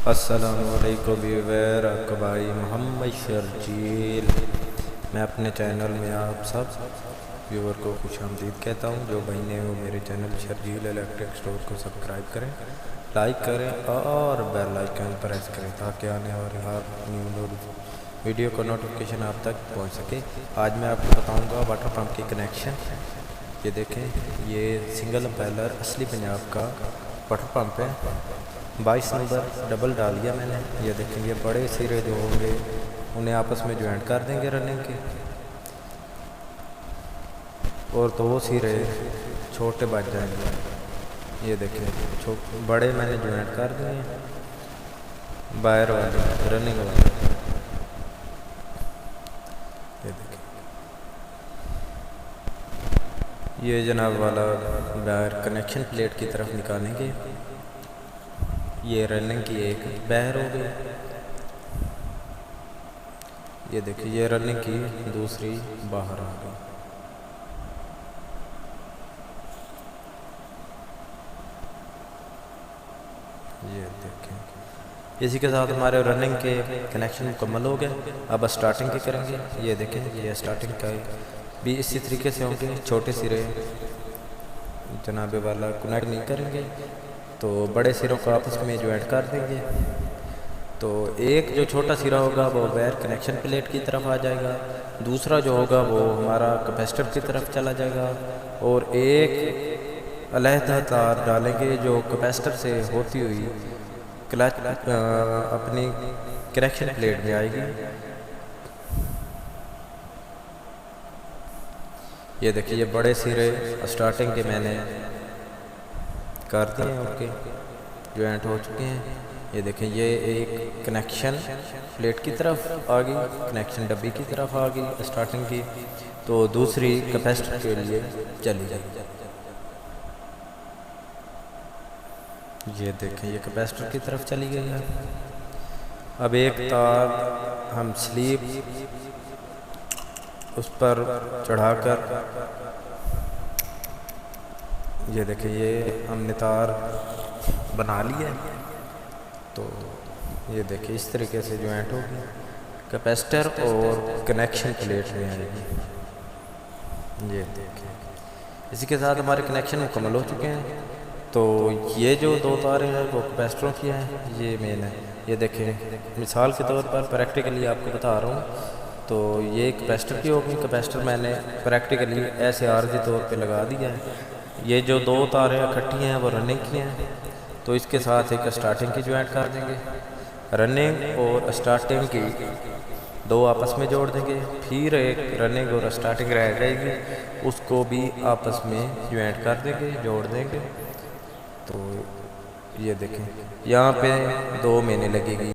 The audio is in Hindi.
अस्सलामुअलैकुम व्यूअर, आपका भाई मोहम्मद शर्जील। मैं अपने चैनल में आप सब व्यूअर को खुशामदीद कहता हूं। जो भाई ने वो मेरे चैनल शर्जील इलेक्ट्रिक स्टोर को सब्सक्राइब करें, लाइक करें और बेल आइकन प्रेस करें ताकि आने वाली हर न्यू वीडियो का नोटिफिकेशन आप तक पहुंच सके। आज मैं आपको बताऊंगा वाटर पंप के कनेक्शन। ये देखें, ये सिंगल इम्पेलर असली पंजाब का वाटर पंप है। 22 नंबर डबल डाल दिया मैंने। ये देखें, ये बड़े सिरे जो होंगे उन्हें आपस में ज्वाइंट कर देंगे रनिंग के, और दो सिरे छोटे बच जाएंगे। ये देखें, बड़े मैंने ज्वाइंट कर दिए बाहर वाले रनिंग वाले। ये देखें, ये जनाब वाला बाहर कनेक्शन प्लेट की तरफ निकालेंगे। ये रनिंग की एक बाहर हो गई। ये देखिए, ये रनिंग की दूसरी बाहर आ गई। ये देखें, इसी के साथ हमारे रनिंग के कनेक्शन मुकम्मल हो गए। अब स्टार्टिंग के करेंगे। ये देखें, ये स्टार्टिंग का भी इसी तरीके से होंगे। छोटे सिरे जनाबे वाला कनेक्ट नहीं करेंगे तो बड़े सिरों को आपस में ज्वाइंट कर देंगे। तो एक जो छोटा सिरा होगा वो वायर कनेक्शन प्लेट की तरफ आ जाएगा, दूसरा जो होगा वो हमारा कैपेसिटर की तरफ चला जाएगा, और एक अलहदा तार डालेंगे जो कैपेसिटर से होती हुई क्लच अपनी कनेक्शन प्लेट में आएगी। ये देखिए, ये बड़े सिरे स्टार्टिंग के मैंने कर दिए हैं, ओके ज्वाइंट हो चुके हैं। ये देखें, ये एक कनेक्शन प्लेट की तरफ आ गई, कनेक्शन डब्बी की तरफ आ गई स्टार्टिंग की, तो दूसरी कैपेसिटर के लिए चली जाएगी। ये देखें, ये कैपेसिटर की तरफ चली गई है। अब एक तार हम स्लीप उस पर चढ़ाकर, ये देखिए, ये हमने तार बना लिया। तो ये देखिए, इस तरीके से ज्वाइंट होगी कैपेसिटर और कनेक्शन प्लेट में आएगी। ये देखिए, इसी के साथ हमारे कनेक्शन मुकम्मल हो चुके हैं। तो ये जो दो तारें हैं वो कैपेसिटरों की हैं, ये मेन है। ये देखें, मिसाल के तौर पर प्रैक्टिकली आपको बता रहा हूँ। तो ये कैपेसिटर की होगी। कैपेसिटर मैंने प्रैक्टिकली ऐसे आर्जी तौर पे लगा दिया है। ये जो दो तारें इकट्ठी हैं वो रनिंग की हैं, तो इसके साथ एक स्टार्टिंग की ज्वाइंट कर देंगे। रनिंग और स्टार्टिंग की दो आपस में जोड़ देंगे, फिर एक रनिंग और स्टार्टिंग रह जाएगी, उसको भी आपस में ज्वाइंट कर देंगे, जोड़ देंगे। तो ये देखें, यहाँ पे 2 महीने लगेगी।